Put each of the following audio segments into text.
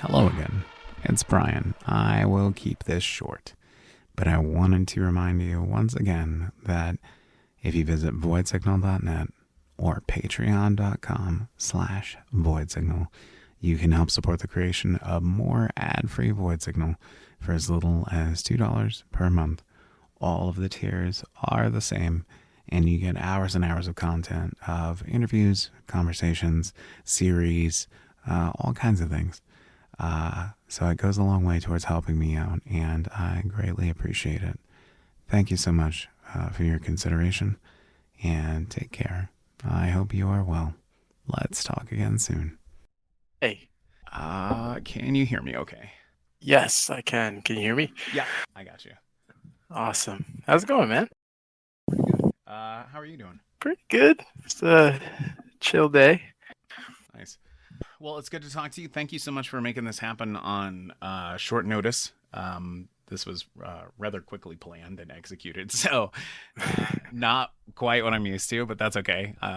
Hello again. It's Brian. I will keep this short, but I wanted to remind you once again that if you visit voidsignal.net or patreon.com/voidsignal, you can help support the creation of more ad-free Void Signal for as little as $2 per month. All of the tiers are the same, and you get hours and hours of content of interviews, conversations, series, all kinds of things. So it goes a long way towards helping me out, and I greatly appreciate it. Thank you so much for your consideration, and take care. I hope you are well. Let's talk again soon. Hey, Can you hear me okay? yes, I can. Can you hear me? Yeah, I got you. Awesome. How's it going, man? How are you doing? Pretty good. It's a chill day. Nice. Well, it's good to talk to you. Thank you so much for making this happen on short notice. This was rather quickly planned and executed, so not quite what I'm used to, but that's okay. So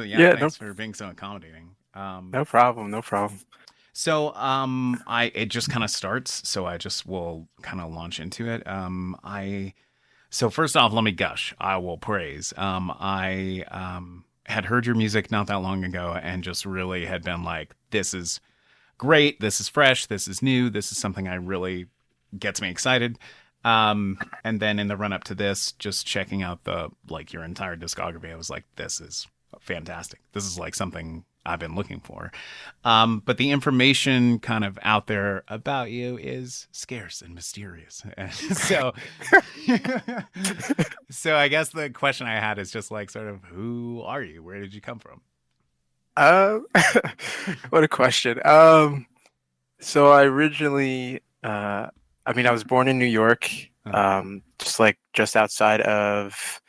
yeah, Yeah, no, thanks for being so accommodating. no problem, no problem. I it just kind of starts, so I just will kind of launch into it. So first off, let me gush. I will praise. I had heard your music not that long ago and just really had been like, this is great. This is fresh. This is new. This is something I really gets me excited. And then in the run up to this, just checking out your entire discography, I was like, this is fantastic. This is like something I've been looking for. But the information kind of out there about you is scarce and mysterious. so, so I guess the question I had is just like, sort of, who are you? Where did you come from? Um, what a question. So I originally, I was born in New York, just outside of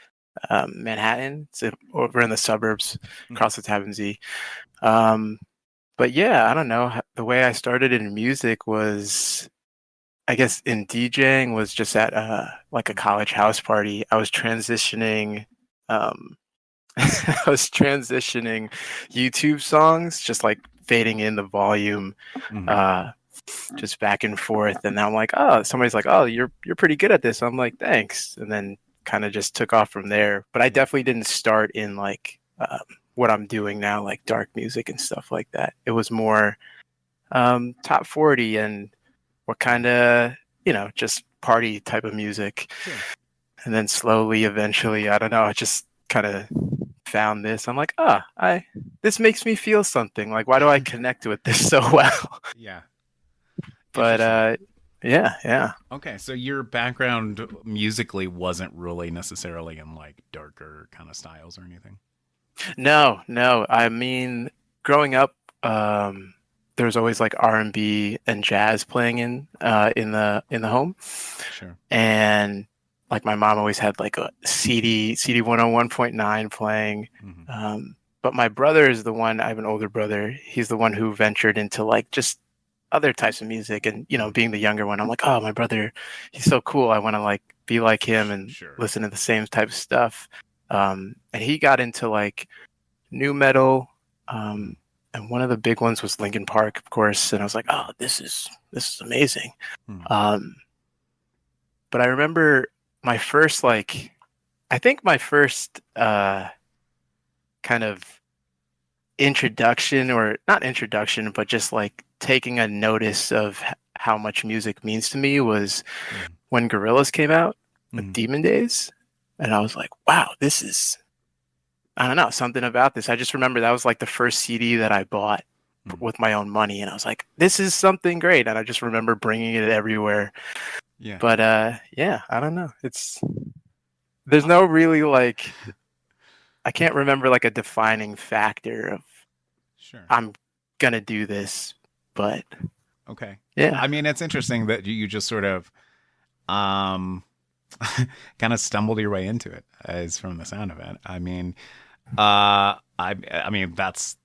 Manhattan. It's over in the suburbs, across the Tappan Zee. But yeah, I don't know. The way I started in music was, I guess, in DJing was just at like a college house party. I was transitioning, I was transitioning YouTube songs, just like fading in the volume, Mhm. uh, just back and forth. And now I'm like, oh, somebody's like, oh, you're pretty good at this. I'm like, thanks. And then kind of just took off from there. But I definitely didn't start in like what I'm doing now, like dark music and stuff like that. It was more top 40 and what kind of, just party type of music. Sure. And then slowly, eventually, I don't know, I just kind of found this. I'm like, this makes me feel something. Like, why do I connect with this so well? Yeah. But Interesting. yeah. Okay, so your background musically wasn't really necessarily in like darker kind of styles or anything. No. I mean, growing up, there was always like R&B and jazz playing in the home, Sure. and like my mom always had like a CD 101.9 playing. Hmm. But my brother is the one. I have an older brother. He's the one who ventured into like just other types of music, and being the younger one, I'm like, oh, my brother, he's so cool. I want to like be like him and Sure. listen to the same type of stuff. And he got into like new metal, Mhm. and one of the big ones was Linkin Park, of course. And I was like, oh, this is amazing. Mhm. Um, but I remember my first like, I think my first kind of introduction, or not introduction, but just like taking a notice of how much music means to me was Mhm. when Gorillaz came out with Mhm. Demon Days. And I was like, wow, this is, I don't know, something about this. I just remember that was like the first CD that I bought Mhm. with my own money. And I was like, this is something great. And I just remember bringing it everywhere. Yeah. But yeah, I don't know. There's no really like, I can't remember like a defining factor of Sure. I'm gonna do this, but Okay. yeah. I mean, it's interesting that you just sort of um kind of stumbled your way into it, as from the sound of it. I mean, I mean that's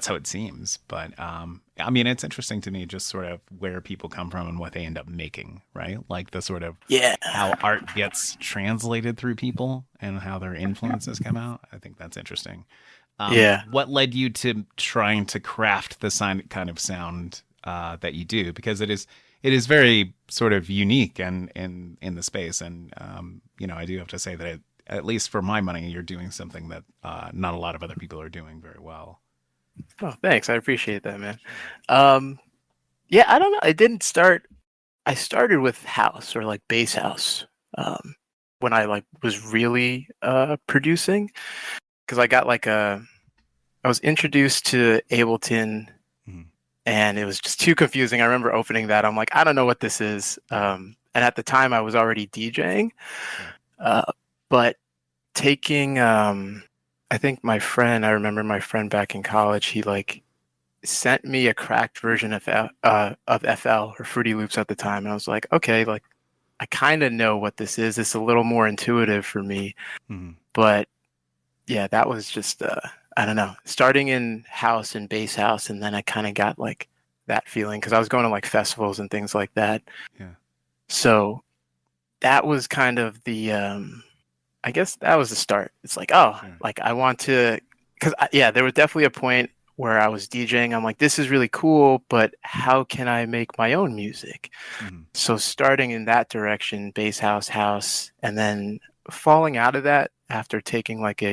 how it seems, but I mean, it's interesting to me just sort of where people come from and what they end up making, right? Like the sort of Yeah. how art gets translated through people and how their influences come out. I think that's interesting. Yeah. What led you to trying to craft the kind of sound that you do? Because it is very sort of unique and in the space, and I do have to say that at least for my money, you're doing something that not a lot of other people are doing very well. Oh, thanks. I appreciate that, man. Sure. Um, yeah, I don't know. I didn't start. I started with house or like bass house when I like was really producing because I got like a. I was introduced to Ableton Mhm. and it was just too confusing. I remember opening that. I'm like, I don't know what this is. Yeah. And at the time, I was already DJing, Sure. uh, but taking. I think my friend. I remember my friend back in college. He like sent me a cracked version of FL or Fruity Loops at the time, and I was like, okay, like I kind of know what this is. It's a little more intuitive for me, Mhm. but yeah, that was just I don't know, starting in house and bass house, and then I kind of got like that feeling because I was going to like festivals and things like that. Yeah. So that was kind of the I guess that was the start. It's like, oh, Sure. like I want to, because yeah, there was definitely a point where I was DJing. I'm like, this is really cool, but how can I make my own music? Mhm. So starting in that direction, bass house, house, and then falling out of that after taking like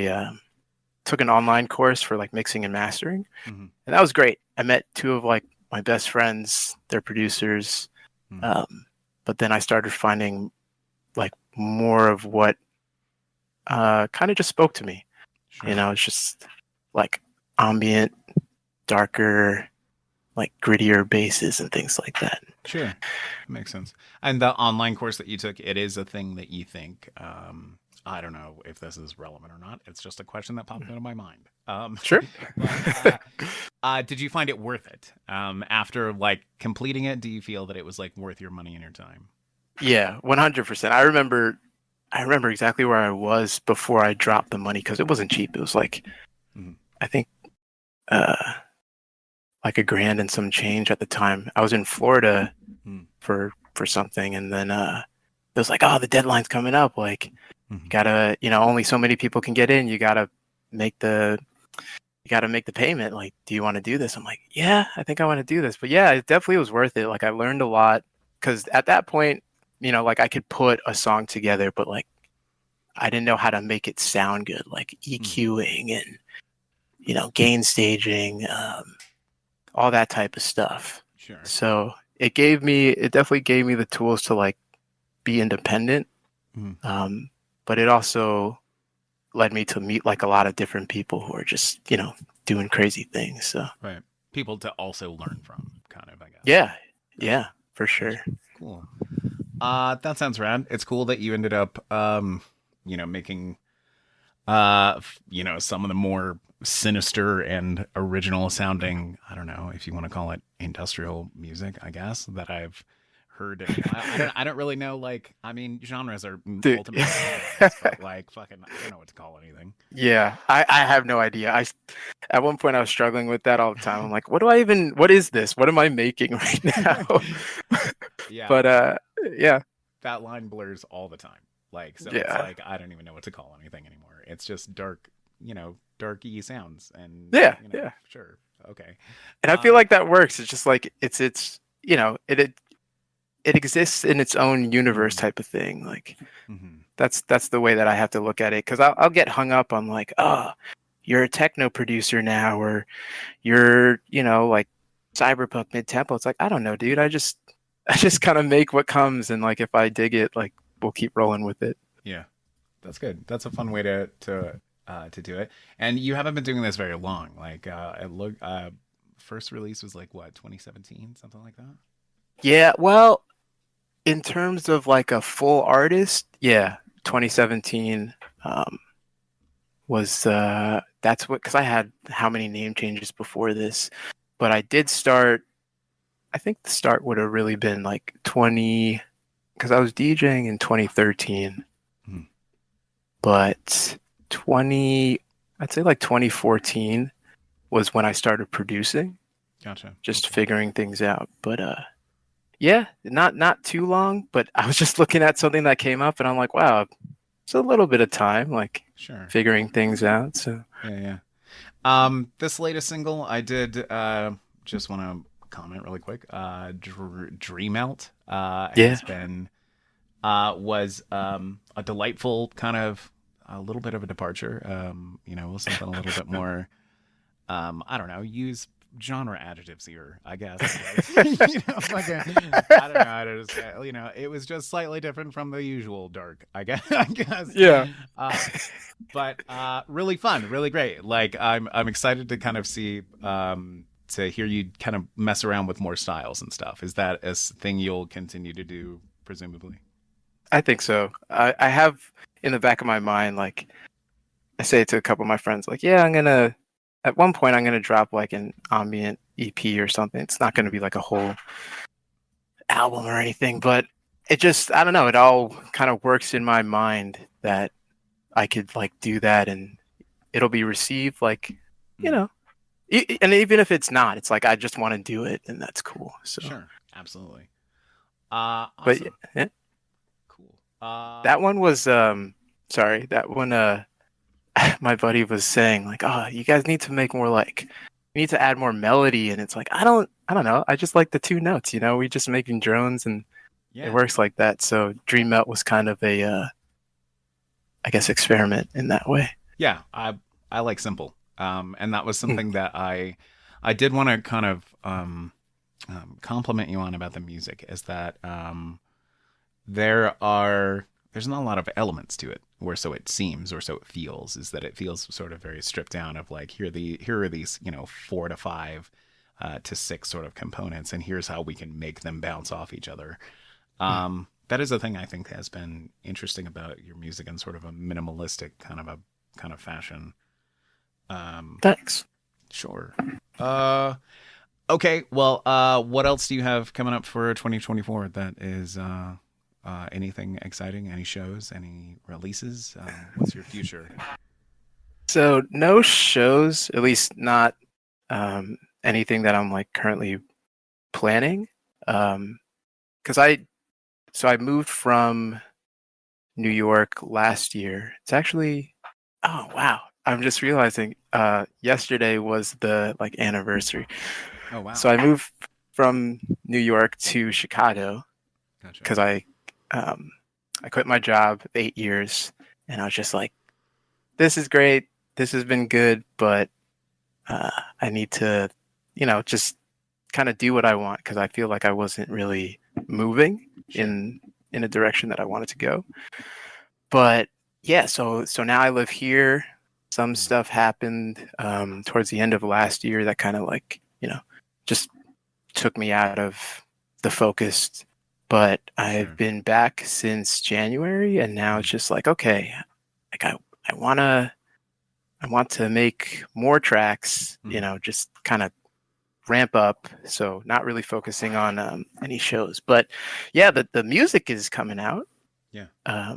took an online course for like mixing and mastering, Mhm. and that was great. I met two of like my best friends, they're producers, Mhm. um, but then I started finding like more of what kind of just spoke to me. Sure. It's just like ambient, darker, like grittier basses and things like that. Sure. Makes sense. And the online course that you took, it is a thing that you think. I don't know if this is relevant or not. It's just a question that popped into my mind. Sure. But did you find it worth it? After like completing it, do you feel that it was like worth your money and your time? Yeah, 100%. I remember exactly where I was before I dropped the money because it wasn't cheap. It was like Mhm. I think uh like a grand and some change at the time. I was in Florida Mhm. for something and then it was like, oh, the deadline's coming up. Like you Mhm. gotta, only so many people can get in. Make the you gotta make the payment. Like, do you want to do this? I'm like, yeah, I think I want to do this. But yeah, it definitely was worth it. Like I learned a lot because at that point, like I could put a song together, but like I didn't know how to make it sound good, like Mhm. EQing and gain staging, all that type of stuff. Sure. So it definitely gave me the tools to like be independent, Mhm. um, but it also led me to meet like a lot of different people who are just doing crazy things. So Right. People to also learn from, kind of, I guess. yeah, Gotcha. yeah, for sure. Gotcha. Cool. That sounds rad. It's cool that you ended up, making some of the more sinister and original sounding, I don't know if you want to call it industrial music, I guess, that I've heard in a while. I don't really know, like, I mean, genres are Dude. ultimately genres, but like fucking I don't know what to call anything. Yeah, I have no idea. At one point I was struggling with that all the time. I'm like, what is this? What am I making right now? Yeah, But yeah, that line blurs all the time. Like, so it's yeah, like I don't even know what to call anything anymore. It's just dark, darky sounds, and yeah, yeah. sure, okay. And I feel Um, like that works. It's just like it exists in its own universe mhm, type of thing. Like mhm, that's the way that I have to look at it because I'll get hung up on like, oh, you're a techno producer now, or you're like cyberpunk mid tempo. It's like I don't know, dude. I just kind of make what comes, and like if I dig it, like we'll keep rolling with it. yeah. That's good. That's a fun way to do it. And you haven't been doing this very long. Like it look first release was like what, 2017, something like that. Yeah, well, in terms of like a full artist, yeah, 2017 um, was that's what because I had how many name changes before this, but I did start. I think the start would have really been like 20 because I was DJing in 2013, Mhm. but 20 I'd say like 2014 was when I started producing, Gotcha. just Okay. figuring things out. But yeah, not too long, but I was just looking at something that came up and I'm like, wow, it's a little bit of time like Sure. figuring things out. So Yeah, yeah. This latest single, I did just want to comment really quick. Dream Out Yeah. has been was a delightful kind of a little bit of a departure. Something a little bit more. I don't know. Use genre adjectives here, I guess. Like, like I don't know how to say. It was just slightly different from the usual dark. I guess. I guess. Yeah. Uh, but really fun, really great. Like I'm excited to kind of see to hear you kind of mess around with more styles and stuff. Is that a thing you'll continue to do, presumably? I think so. I have in the back of my mind, like I say it to a couple of my friends, like, yeah, at one point I'm gonna drop like an ambient EP or something. It's not gonna be like a whole album or anything, but it just, I don't know, it all kind of works in my mind that I could like do that and it'll be received like, you Mm. know, and even if it's not, it's like I just want to do it and that's cool. So, Sure, absolutely. but Awesome, yeah, cool. that one was sorry, that one my buddy was saying like, oh, you guys need to make more like you need to add more melody and it's like I don't know. I just like the two notes, we just making drones and it Yeah, works like that. So Dream Melt was kind of a I guess experiment in that way. yeah. I like simple. And that was Mm. something that I did want to kind of compliment you on about the music. Is that there's not a lot of elements to it, or so it seems, or so it feels. Is that it feels sort of very stripped down of like here are these 4 to 5 to 6 sort of components, and here's how we can make them bounce off each other. Mm. That is a thing I think has been interesting about your music in sort of a minimalistic kind of fashion. Um, Thanks. sure. Uh, okay. Well, what else do you have coming up for 2024? That is anything exciting? Any shows? Any releases? What's your future? So no shows, at least not anything that I'm like currently planning. Because I moved from New York last year. It's actually, oh wow, I'm just realizing yesterday was the like anniversary. Oh wow. So I moved from New York to Chicago Gotcha. because um I quit my job 8 years and I was just like, this is great. This has been good, but I need to, just kind of do what I want because I feel like I wasn't really moving Sure. in a direction that I wanted to go. But yeah, so now I live here. Some Mm. stuff happened towards the end of last year that kind of like, just took me out of the focus. But I've Sure. been back since January, and now it's Mm. just like, okay, like I wanna I want to make more tracks, Mm. just kind of ramp up. So not really focusing on any shows, but yeah, the music is coming out. Yeah. A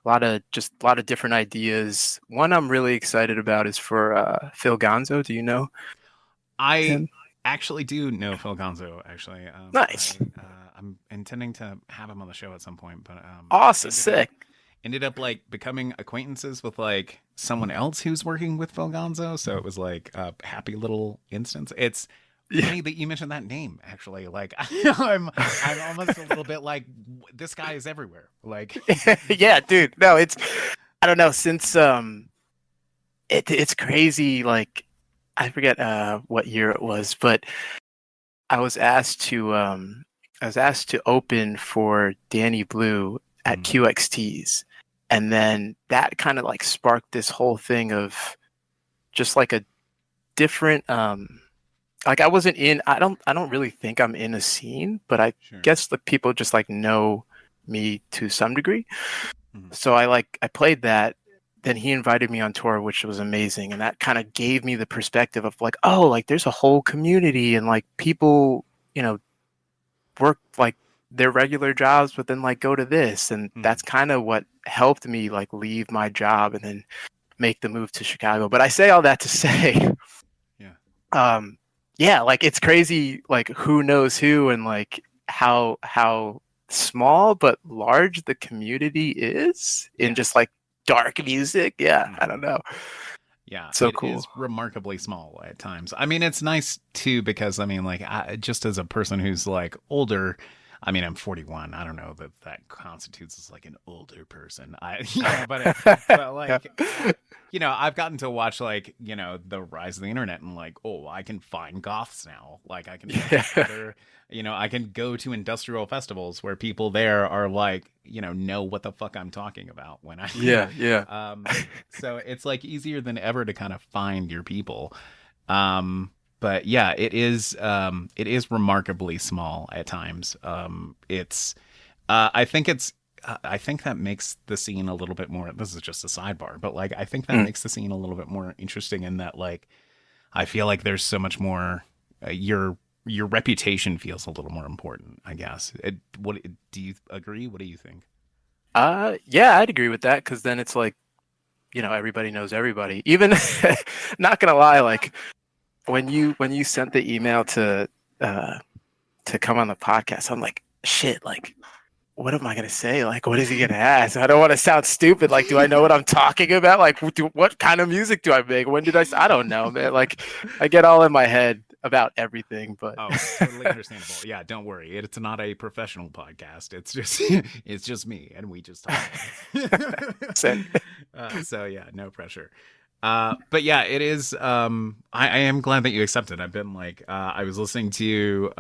lot of different ideas. One I'm really excited about is for Phil Gonzo. Do you know I him? actually do know Phil Gonzo. Actually, Nice, I'm intending to have him on the show at some point, but awesome, ended up sick. ended up like becoming acquaintances with like someone else who's working with Phil Gonzo. So it was like a happy little instance. It's Yeah, funny that you mentioned that name. Actually, like I'm almost a little bit like this guy is everywhere. Like yeah, dude. No, it's I don't know since it's crazy. Like I forget what year it was, but I was asked to open for Danny Blue at mm, QXT's, and then that kind of like sparked this whole thing of just like a different like I don't really think I'm in a scene, but I sure. guess the people just like know me to some degree. Mm, So I played that. Then he invited me on tour, which was amazing, and that kind of gave me the perspective of like, oh, like there's a whole community and like people, you know, work like their regular jobs, but then like go to this, and mm, that's kind of what helped me like leave my job and then make the move to Chicago. But I say all that to say, yeah. um, yeah, like it's crazy, like who knows who and like how small but large the community is in Yeah. just like dark music. Yeah, I Hmm. don't know. Yeah, So it cool. is remarkably small at times. I mean, it's nice too because I mean, like, just as a person who's like older, I mean, I'm 41. I don't know that that constitutes as like an older person. But Yeah. like, I've gotten to watch like, the rise of the internet and like, oh, I can find goths now. Like, I can find Yeah. other, I can go to industrial festivals where people there are like, know what the fuck I'm talking about when I, Yeah. Yeah. um, so it's like easier than ever to kind of find your people. Um, but yeah, it is remarkably small at times. I think that makes the scene a little bit more. This is just a sidebar, but like I think that Mm. makes the scene a little bit more interesting in that like I feel like there's so much more. Your reputation feels a little more important, I guess. What do you agree? What do you think? Yeah, I'd agree with that because then it's like, everybody knows everybody. Even not gonna lie, like when you sent the email to come on the podcast, I'm like, shit, like what am I gonna say? Like, what is he gonna ask? I don't want to sound stupid. Like, do I know what I'm talking about? Like, what kind of music do I make? When did I don't know, man. Like, I get all in my head about everything, but Oh, totally understandable. Yeah, don't worry. It's not a professional podcast. It's just it's just me and we just talk. so, So yeah, no pressure. But yeah, it is I am glad that you accepted. I've been like I was listening to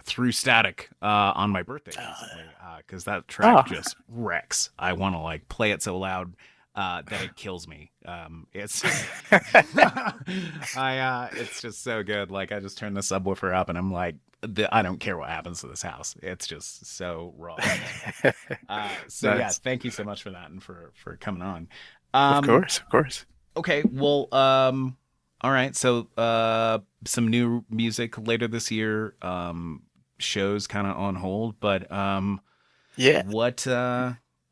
through static on my birthday recently because that track oh, just wrecks. I want to like play it so loud that it kills me. It's it's just so good. Like I just turn the subwoofer up and I'm like, I don't care what happens to this house. It's just so raw. So yeah, nice. thank you so much for that and for coming on. Of Um, course, of course. okay, well, all right. So some new music later this year. Shows kind of on hold, but Yeah. what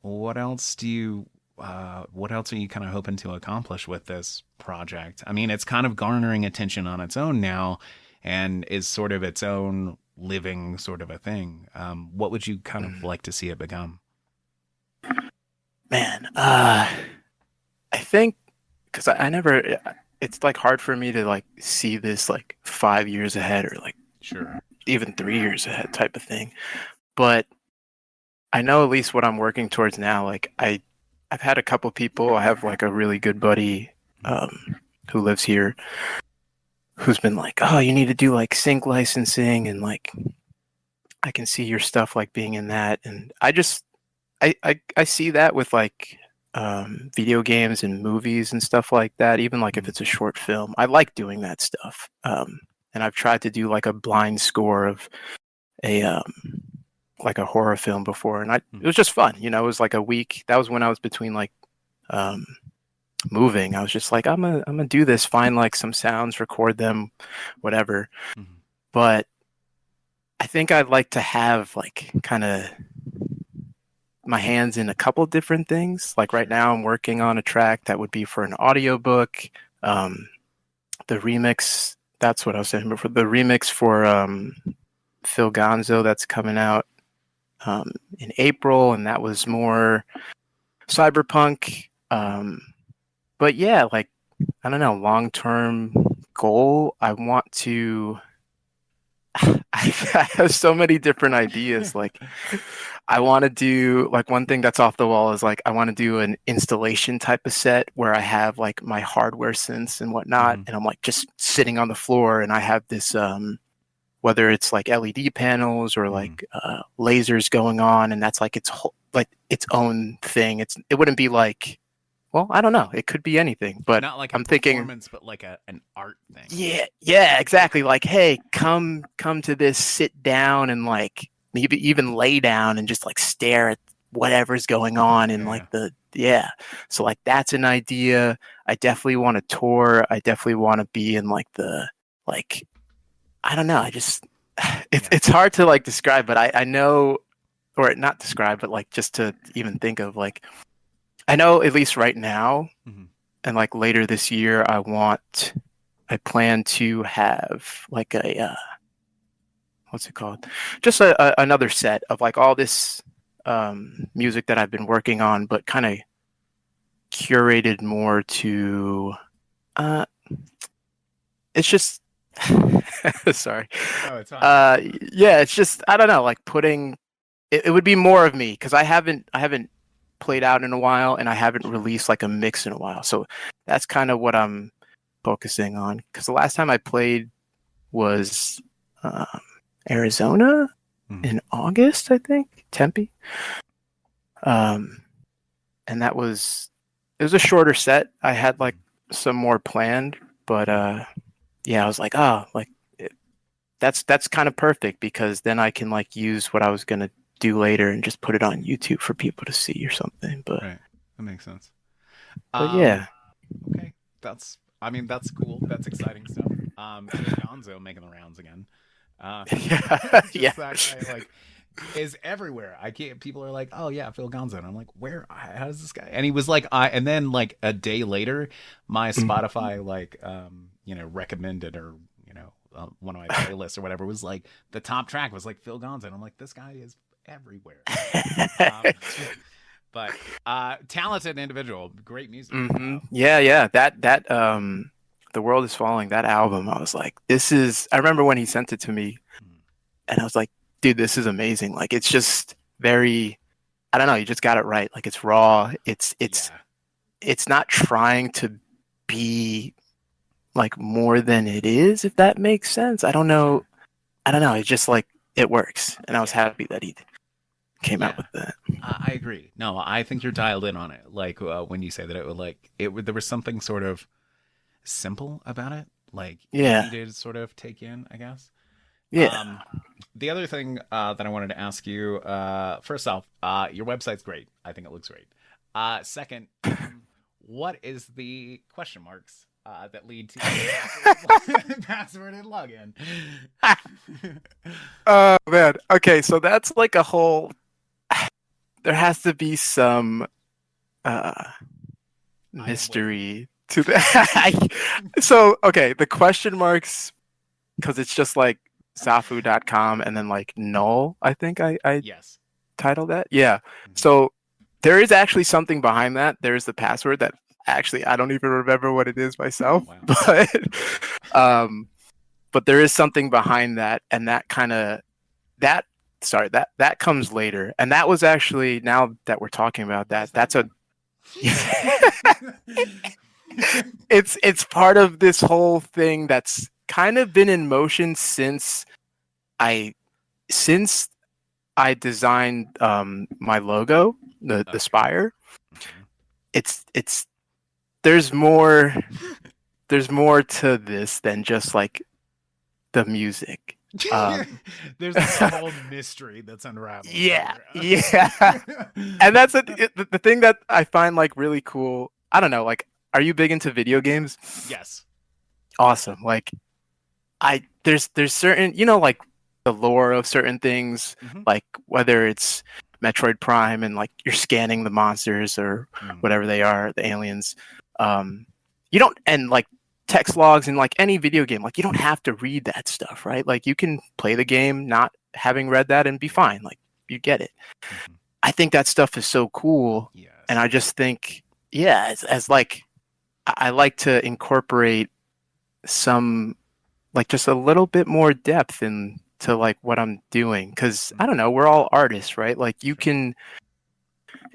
what else do you what else are you kind of hoping to accomplish with this project? I mean, it's kind of garnering attention on its own now and is sort of its own living sort of a thing. What would you kind of Mm. like to see it become? Man, I think because I never, it's like hard for me to like see this like 5 years ahead or like Sure. even 3 years ahead type of thing. But I know at least what I'm working towards now. Like I've had a couple people. I have like a really good buddy who lives here who's been like, oh, you need to do like sync licensing and like I can see your stuff like being in that. And I see that with like video games and movies and stuff like that. Even like if it's a short film, I like doing that stuff. And I've tried to do like a blind score of a like a horror film before, and it was just fun. It was like a week. That was when I was between like um, moving. I was just like, I'm gonna do this, find like some sounds, record them, whatever. Mm-hmm. But I think I'd like to have like kind of my hands in a couple different things. Like right Sure. now, I'm working on a track that would be for an audiobook. The remix, that's what I was saying before. The remix for Phil Gonzo that's coming out in April, and that was more cyberpunk. But yeah, like I don't know, long term goal. I want to. I have so many different ideas. Like I want to do like one thing that's off the wall is like I want to do an installation type of set where I have like my hardware synths and whatnot, Mm-hmm. and I'm like just sitting on the floor, and I have this whether it's like LED panels or Mm-hmm. like lasers going on, and that's like its whole, like its own thing. It wouldn't be like, well, I don't know. It could be anything, but Not like a I'm thinking, performance, but like an art thing. yeah, exactly. Like, hey, come to this, sit down, and like maybe even lay down and just like stare at whatever's going on and Yeah, like yeah. yeah. So like that's an idea. I definitely want to tour. I definitely want to be in like the like I don't know. I just Yeah. it's hard to like describe, but I know or not describe, but like just to even think of like I know at least right now Mm-hmm. and like later this year I plan to have like a what's it called? Just another set of like all this music that I've been working on, but kind of curated more to Uh, it's just sorry. No, it's fine. Yeah, it's just I don't know, like putting it would be more of me because I haven't played out in a while and I haven't Sure. released like a mix in a while. So that's kind of what I'm focusing on. Because the last time I played was um, Arizona Mhm. in August, I think, Tempe. Um, and that was it was a shorter set. I had like Mhm. some more planned, but Mhm. yeah, I was like, oh, like that's kind of perfect because then I can like use what I was gonna do later and just put it on YouTube for people to see or something. Right. That makes sense. But Um, yeah, okay. I mean, that's cool. That's exciting stuff. Phil Gonzo making the rounds again. Uh, yeah, yeah. just that guy, like, is everywhere. I can't. People are like, "Oh yeah, Phil Gonzo," and I'm like, "Where? How's this guy?" And he was like, "I." And then like a day later, my Mhm. Spotify like recommended or one of my playlists or whatever was like the top track was like Phil Gonzo. And I'm like, this guy is everywhere. Um, but talented individual, great music. Yeah, yeah. That The World Is Falling, that album, I was like, this is I remember when he sent it to me Hmm. and I was like, dude, this is amazing. Like it's just very I don't know, you just got it right. Like it's raw. Yeah, It's not trying to be like more than it is, if that makes sense. I don't know. sure. I don't know. It's just like it works. And I was Yeah, happy that he came out yeah. with that. I agree. No, I think you're dialed in on it. Like when you say that it would like it would there was something sort of simple about it, like easy Yeah. to sort of take in, I guess. Yeah. Um, the other thing that I wanted to ask you, first off, your website's great. I think it looks great. Second, what is the question marks that lead to your password, password and login? Oh man. Okay, so that's like a whole there has to be some uh I am waiting. mystery to that. So, okay, the question marks because it's just like Tzafu.com and then like null, I think I Yes. titled that. Yeah. Mhm. So there is actually something behind that. There's the password that actually I don't even remember what it is myself, Wow. um but there is something behind that and that kind of that sorry, that comes later. And that was actually now that we're talking about What that, does that that's a mean? it's part of this whole thing that's kind of been in motion I since I designed my logo, the Okay. Spire. Mhm. It's there's more there's more to this than just like the music. Um There's like a whole mystery that's unraveling yeah, here. yeah. And that's the thing that I find like really cool. I don't know, like are you big into video games? Yes. Awesome. Like I there's certain like the lore of certain things, Hmm. like whether it's Metroid Prime and like you're scanning the monsters or Hmm. whatever they are, the aliens. You don't and like text logs in like any video game, like you don't have to read that stuff, right? Like you can play the game not having read that and be Yeah. fine. Like you get it. Hmm. I think that stuff is so cool, and Yes. I just think, yeah, as like I like to incorporate some like just a little bit more depth into like what I'm doing because I don't Hmm. know, we're all artists, right? Like you Sure. can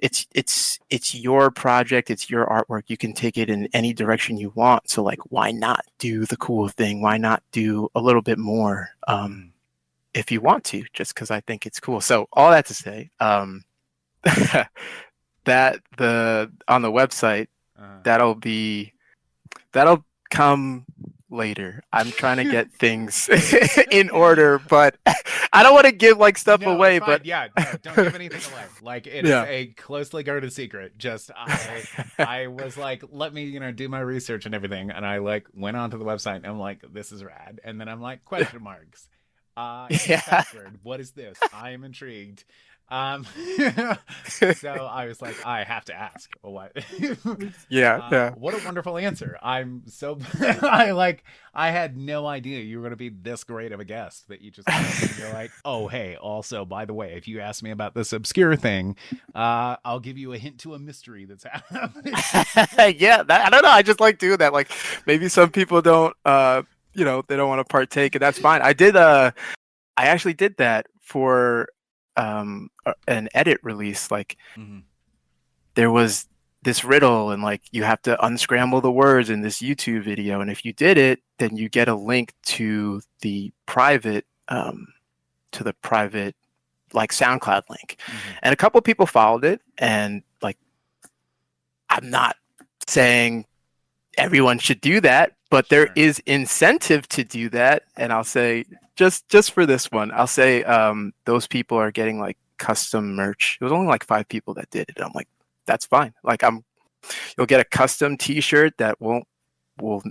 it's your project, it's your artwork. You can take it in any direction you want. So like why not do the cool thing? Why not do a little bit more Hmm. if you want to just cuz I think it's cool. So all that to say that the on the website Uh, that'll be that'll come later. I'm trying to get things in order, but I don't want to give like stuff no, it's away. fine. But Yeah, no, don't give anything away. Like it is yeah, a closely guarded secret. Just I was like, let me, do my research and everything. And I like went onto the website and I'm like, this is rad. And then I'm like, question marks. Your yeah, password. What is this? I am intrigued. Um, so I was like, I have to ask. What? Yeah, yeah. What a wonderful answer. I'm so I like I had no idea you were gonna be this great of a guest that you just called me and you're like, oh hey, also by the way, if you ask me about this obscure thing, I'll give you a hint to a mystery that's happening. Yeah, I don't know. I just like doing that. Like maybe some people don't, they don't want to partake, and that's fine. I actually did that for an edit release. Like Mhm. there was this riddle, and like you have to unscramble the words in this YouTube video, and if you did it, then you get a link to the private like SoundCloud link. Mhm. And a couple people followed it, and like I'm not saying everyone should do that, but there Sure. is incentive to do that. And I'll say just for this one, I'll say those people are getting like custom merch. It was only like 5 people that did it. I'm like, that's fine. Like you'll get a custom T-shirt that will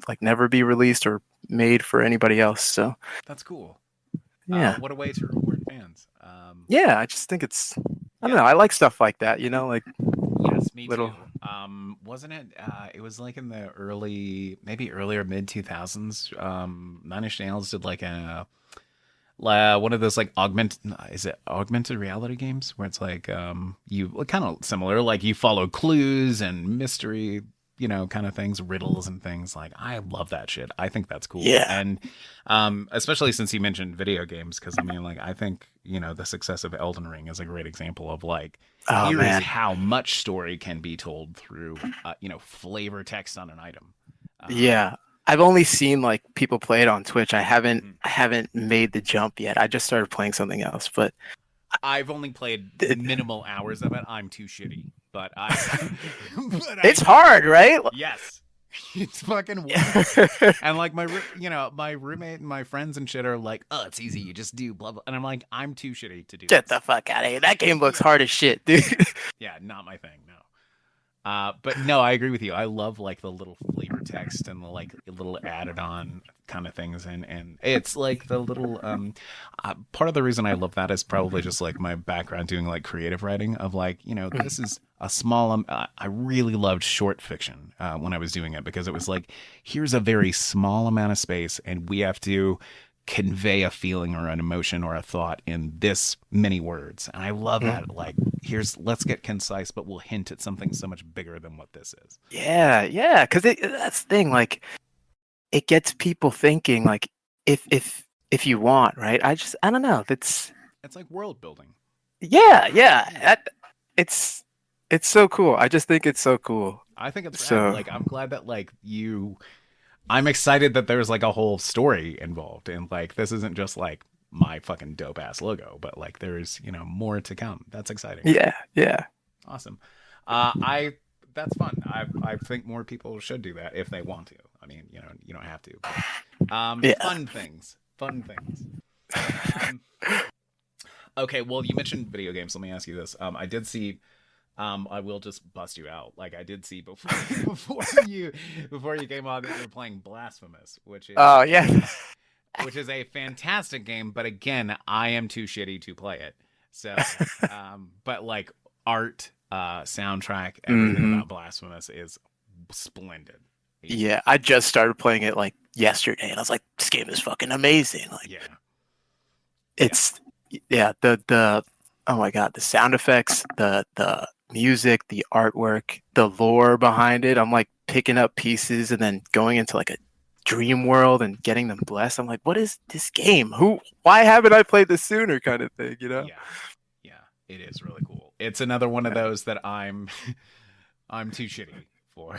like never be released or made for anybody else. So That's cool. yeah, What a way to reward fans. yeah. I just think it's I don't Yeah. know. I like stuff like that. Like Yes, me little. too. Wasn't it? It was like in the maybe earlier mid 2000s. Nine Inch Nails did like one of those like is it augmented reality games where it's like you kind of similar, like you follow clues and mystery, kind of things, riddles and things. Like I love that shit. I think that's cool, Yeah. and especially since you mentioned video games, because I mean, like I think the success of Elden Ring is a great example of like Oh here is man. how much story can be told through flavor text on an item. Um, Yeah. I've only seen like people play it on Twitch. I haven't mhm. I haven't made the jump yet. I just started playing something else, but I've only played it, minimal hours of it. I'm too shitty, but I, but it's I, hard, right? yes, it's fucking wild. Yeah. And like my roommate and my friends and shit are like, oh, it's easy. You just do blah blah. And I'm like, I'm too shitty to do Get this. the fuck out of here. That game looks Yeah, hard as shit, dude. yeah, yeah. Not my thing. No. But no, I agree with you. I love like the little flavor text and the like little added on kind of things, and it's like the little part of the reason I love that is probably just like my background doing like creative writing of like this is a small I really loved short fiction when I was doing it because it was like here's a very small amount of space and we have to convey a feeling or an emotion or a thought in this many words. And I love that. Like, let's get concise, but we'll hint at something so much bigger than what this is. Yeah, yeah, because that's the thing. Like, it gets people thinking. Like, if you want, right? I don't know. That's It's like world building. yeah, yeah. It's so cool. I just think it's so cool. I think it's rad. So Like, I'm glad that I'm excited that there's like a whole story involved. And like, this isn't just like my fucking dope ass logo, but like, there's, more to come. That's exciting. yeah, yeah. Awesome. That's fun. I think more people should do that if they want to. I mean, you don't have to. But, Yeah. fun things. Fun things. Um, okay. Well, you mentioned video games. Let me ask you this. I did see. I will just bust you out. Like I did see before before you came on that you were playing Blasphemous, Oh, yeah. which is a fantastic game. But again, I am too shitty to play it. So, but like art, soundtrack, everything about Blasphemous is splendid. Yeah, I just started playing it like yesterday, and I was like, "This game is fucking amazing!" Like, Yeah, it's the oh my god, the sound effects, the music, the artwork, the lore behind it. I'm like picking up pieces and then going into like a dream world and getting them blessed. I'm like, what is this game? Why haven't I played this sooner? Kind of thing, yeah, yeah. It is really cool. It's another one of those that I'm too shitty for.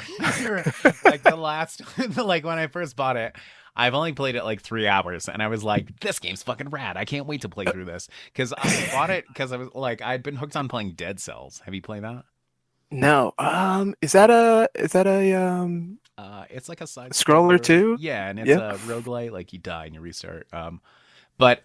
Like the last, like when I first bought it, I've only played it like 3 hours, and I was like, "This game's fucking rad! I can't wait to play through this." Because I bought it because I was like, I'd been hooked on playing Dead Cells. Have you played that? No, is that a It's like a side scroller scroller. too? Yeah, and it's Yep. a roguelite. Like you die and you restart. But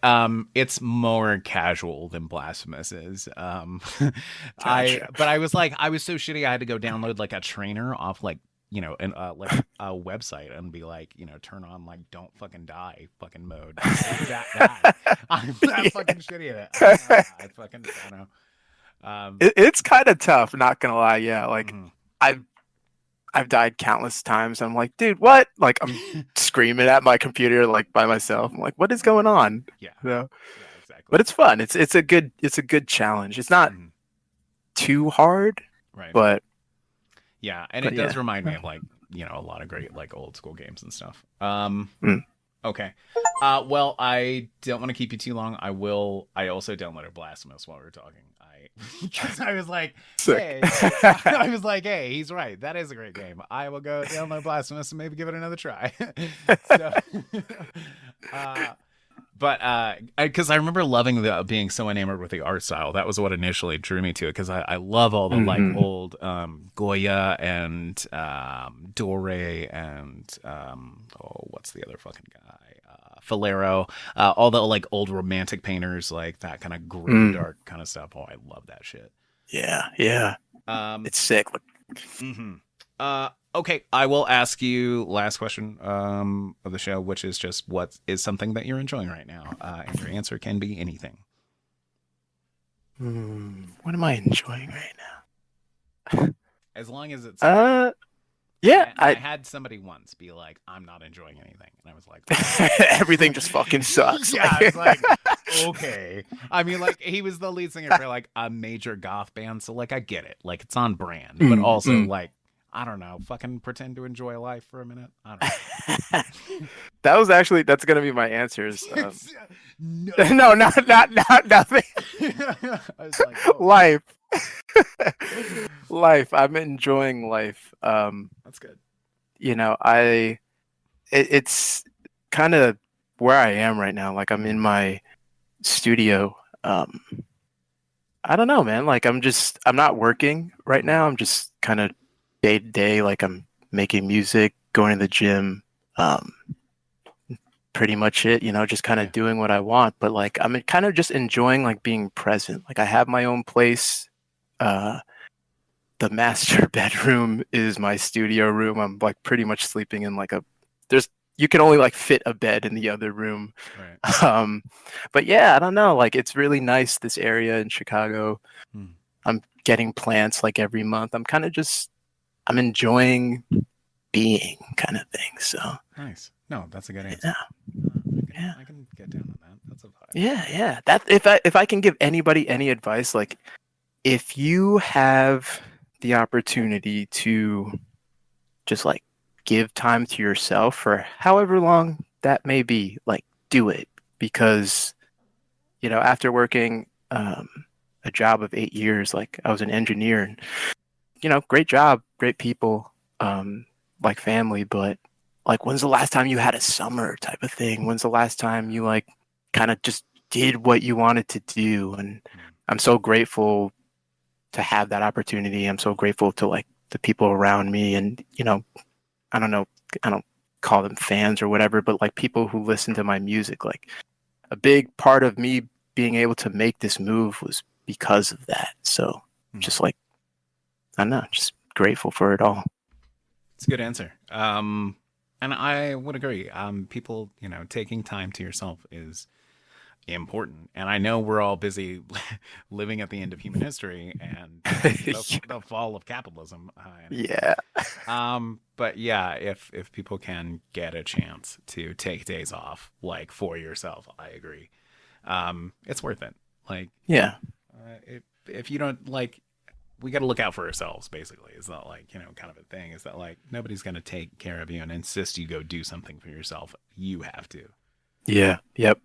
it's more casual than Blasphemous is. Gotcha. But I was like, I was so shitty. I had to go download like a trainer off like like a website and be like, turn on like don't fucking die fucking mode. That I'm that Yeah. fucking shitty at it. I fucking I don't know. um, It's kind of tough, not gonna lie. Yeah, like mhm. I've I've died countless times. I'm like, dude, what? Like I'm screaming at my computer like by myself. I'm like, what is going on? Yeah, You know? yeah, exactly. But it's fun. It's a good challenge. It's not Mhm. too hard, Right. but Yeah, and it but does yeah. remind me of like a lot of great like old school games and stuff. Mm. Okay. Well, I don't want to keep you too long. I will. I also downloaded Blasphemous while we were talking. I because I was like, Sick. hey, I was like, hey, he's right. That is a great game. I will go download Blasphemous and maybe give it another try. So, uh, but because I remember loving being so enamored with the art style. That was what initially drew me to it because I love all the like Hmm. old Goya and Dore and oh, what's the other fucking guy? Falero, all the like old romantic painters, like that kind of grim Mm. dark kind of stuff. Oh, I love that shit. Yeah, yeah. Um, It's sick. hmm okay, I will ask you last question of the show, which is just what is something that you're enjoying right now, and your answer can be anything. What am I enjoying right As long as it's like now? Yeah, I I had somebody once be like, "I'm not enjoying anything," and I was like, everything just fucking sucks. "Yeah," it's like, okay. I mean, like he was the lead singer for like a major goth band, so like I get it, like it's on brand, but Mm, also mm. like I don't know, fucking pretend to enjoy life for a minute. I don't That's gonna be my answers. know. No. No, not nothing. I was like, oh, Life, life. I'm enjoying life. that's good. It's kind of where I am right now. Like I'm in Mhm. my studio. I don't know, man. Like I'm not working right Mhm. now. I'm just kind of day to day. Like I'm making music, going to the gym. Um, Pretty much it, just kind Yeah. of doing what I want. But like I'm kind of just enjoying like being present. Like I have my own place. Uh, the master bedroom is my studio room. I'm like pretty much sleeping in like there's you can only like fit a bed in the other room. Right. Um, but yeah, I don't know. Like it's really nice this area in Chicago. Hmm. I'm getting plants like every month. I'm enjoying being kind of thing. So Nice. No, that's a good answer. yeah, I can yeah. I can get down on that. That's a vibe. Yeah, yeah. That if I can give anybody any advice, like if you have the opportunity to just like give time to yourself for however long that may be, like do it because after working a job of 8 years, like I was an engineer, and great job, great people, like family, but like when's the last time you had a summer type of thing? When's the last time you like kind of just did what you wanted to do? And Hmm. I'm so grateful to have that opportunity. I'm so grateful to like the people around me and I don't know, I don't call them fans or whatever, but like people who listen to my music. Like a big part of me being able to make this move was because of that. So Hmm. just like I don't know, just grateful for it all. It's a good answer. And I would agree. People, taking time to yourself is important. And I know we're all busy living at the end of human history and the fall of capitalism and everything. Yeah. But yeah, if people can get a chance to take days off, like for yourself, I agree. It's worth it. Like, Yeah. if you don't like, we got to look out for ourselves. Basically, it's not like kind of a thing. Is that like nobody's gonna take care of you and insist you go do something for yourself. You have to. Yeah. Yep.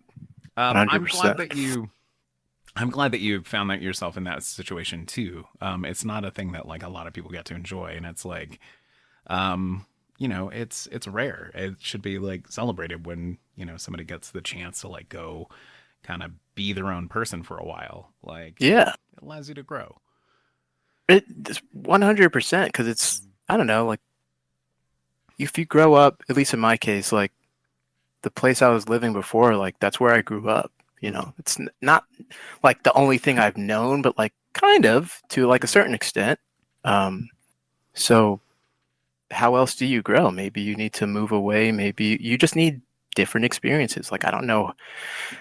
I'm glad 100%. that you. I'm glad that you found that yourself in that situation too. It's not a thing that like a lot of people get to enjoy, and it's like, it's rare. It should be like celebrated when somebody gets the chance to like go, kind of be their own person for a while. Like Yeah. it allows you to grow. It's 100% because I don't know, like if you grow up, at least in my case, like the place I was living before, like that's where I grew up. Mhm. It's not like the only thing I've known, but like kind of to like a Mhm. certain extent. Um, so how else do you grow? Maybe you need to move away. Maybe you just need different experiences. Like I don't know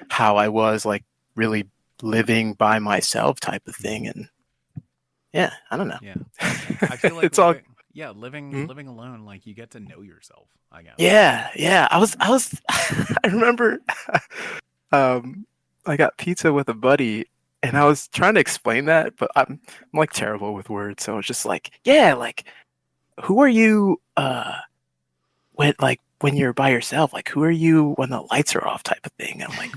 how I was like really living by myself type of thing, Mhm. and yeah, I don't know. Yeah. I feel like It's all. living Hmm? living alone, like you get to know yourself, I guess. Yeah, yeah. I was, I remember, um, I got pizza with a buddy, and I was trying to explain that, but I'm like terrible with words, so it's just like, yeah, like, who are you, when you're by yourself? Like, who are you when the lights are off, type of thing. And I'm like,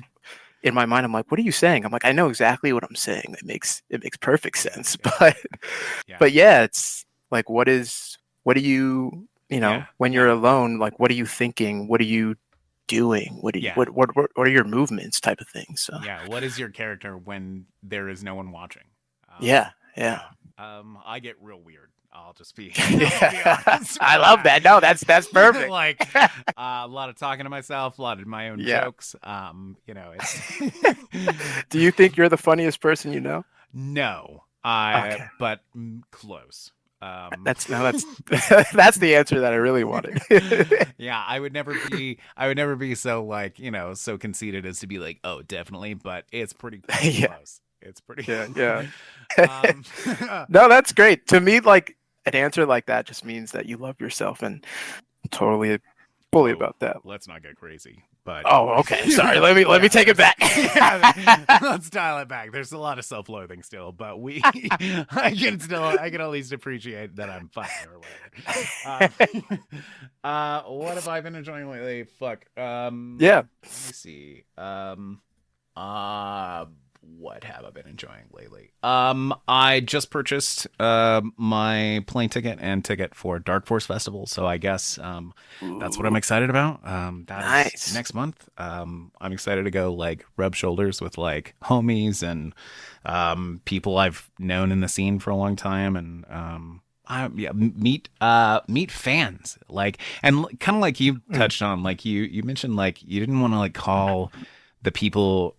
in my mind, I'm like, what are you saying? I'm like, I know exactly what I'm saying. It makes perfect Yeah, sense, yeah, yeah, but yeah, it's like, what do you, yeah, when you're yeah, alone, like, what are you thinking? What are you doing? What do you, yeah, what are your movements, type of thing? So yeah. What is your character when there is no one watching? yeah, yeah, Yeah. I get real weird. I'll just be I'll be yeah. honest I with love that. No, that's that. perfect. Like a lot of talking to myself, a lot of my own Yeah. jokes. It's Do you think you're the funniest person you know? no, Okay. but close. Um, That's no, that's that's the answer that I really wanted. yeah, I would never be so like, so conceited as to be like, oh, definitely, but it's pretty Yeah, close. It's pretty yeah, yeah. um No, that's great. To me, like an answer like that just means that you love yourself, and I'm totally fully whoa, about that. let's not get crazy. But Oh, okay. Sorry. Let me yeah, take it back. let's dial it back. There's a lot of self-loathing still, but I can at least appreciate that I'm fine or whatever. What have I been enjoying lately? Fuck. Yeah. Let me see. Uh, what have I been enjoying lately? I just purchased my plane ticket and ticket for Dark Force Festival, so I guess that's what I'm Ooh, excited about. That is nice. next month. I'm excited to go like rub shoulders with like homies and people I've known in the scene for a long time, and meet fans like, and kind of like you Mm, touched on, like you mentioned like you didn't want to like call the people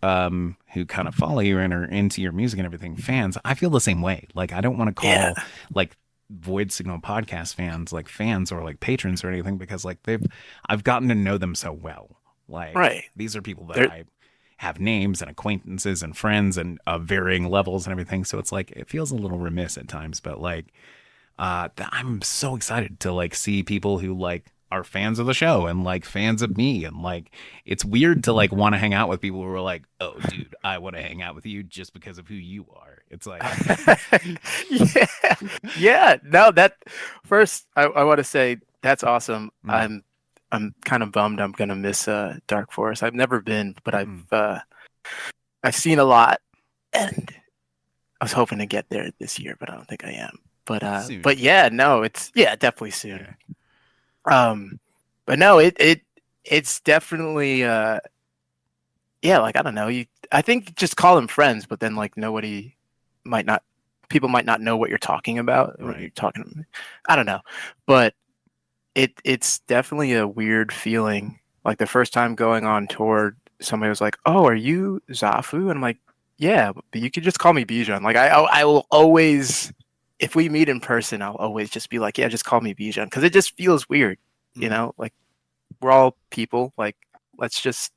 who kind of follow you and are into your music and everything fans. I feel the same way. Like I don't want to yeah. call like Void Signal podcast fans like fans or like patrons or anything, because like I've gotten to know them so well. Like Right. these are people that There. I have names and acquaintances and friends and varying levels and everything. So it's like it feels a little remiss at times, but like I'm so excited to like see people who like are fans of the show and like fans of me, and like it's weird to like want to hang out with people who are like, oh dude, I want to hang out with you just because of who you are. It's like Yeah. Yeah. No, that first I want to say that's awesome. mm, I'm kind of bummed I'm gonna miss Dark Forest. I've never been, but mm, I've seen a lot, and I was hoping to get there this year, but I don't think I am. But soon. yeah, no, it's yeah, definitely soon. Yeah, Um, but no, it's definitely yeah, like I don't know, you I think just call them friends, but then like nobody might not people might not know what you're talking about when you're right. talking. I don't know, but it's definitely a weird feeling. Like the first time going on tour, somebody was like, "Oh, are you Zafu?" And I'm like, "Yeah, but you could just call me Bijan." Like I will always, if we meet in person, I'll always just be like, "Yeah, just call me Bijan," because it just feels weird, Mm, Like we're all people. Like let's just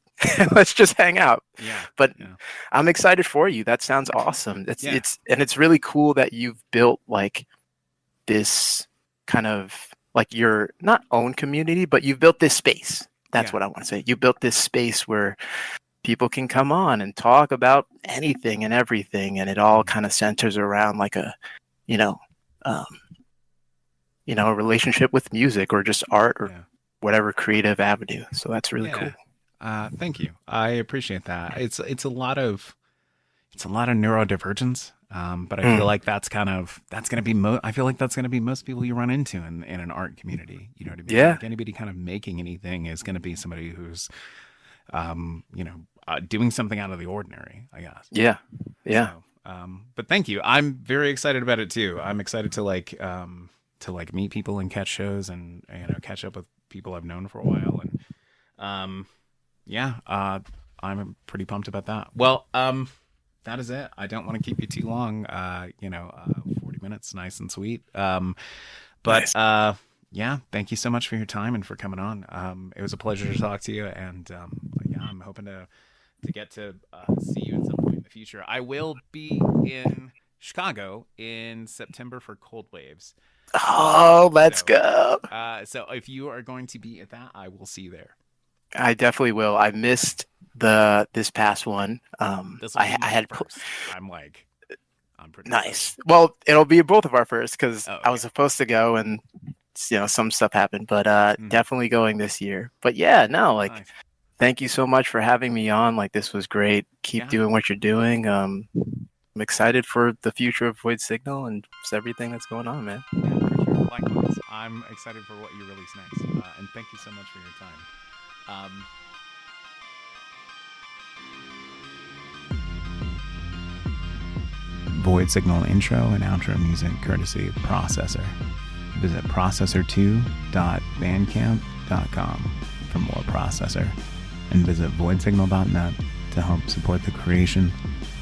let's just hang out. yeah, But yeah, I'm excited for you. That sounds awesome. yeah, It's really cool that you've built like this kind of like your not own community, but you've built this space. That's yeah, what I want to say. You built this space where people can come on and talk about anything and everything, and it all mm, kind of centers around like you know, um, a relationship with music or just art or yeah, whatever creative avenue. So that's really yeah. cool. Thank you. I appreciate that. It's a lot of neurodivergence. But I feel Mm, like that's gonna be I feel like that's gonna be most people you run into in an art community. You know what I mean? yeah, Like anybody kind of making anything is gonna be somebody who's doing something out of the ordinary, I guess. yeah, yeah. So, but thank you. I'm very excited about it too. I'm excited to like meet people and catch shows and catch up with people I've known for a while, and um, yeah, I'm pretty pumped about that. Well, that is it. I don't want to keep you too long. 40 minutes, nice and sweet. But Nice. yeah, thank you so much for your time and for coming on. It was a pleasure to talk to you, and yeah, I'm hoping to get to see you at some point in the future. I will be in Chicago in September for Cold Waves. Oh, let's go. So if you are going to be at that, I will see you there. I definitely will. I missed this past one. This will be I my had first. I'm pretty nice. excited. Well, it'll be both of our first because okay. I was supposed to go and some stuff happened, but definitely going this year. But yeah, no, like Nice. thank you so much for having me on. Like this was great. Keep doing what you're doing. I'm excited for the future of Void Signal and just everything that's going on, man. Yeah, for sure. Likewise, I'm excited for what you release next, and thank you so much for your time. Void Signal intro and outro music courtesy of Processor. Visit processor2.bandcamp.com for more Processor, and visit voidsignal.net to help support the creation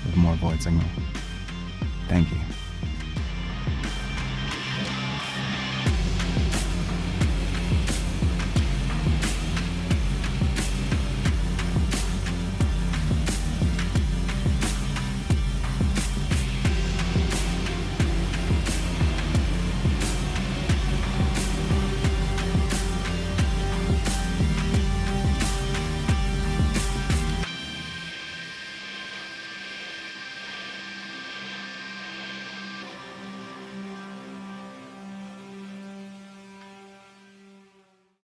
of more Void Signal. Thank you.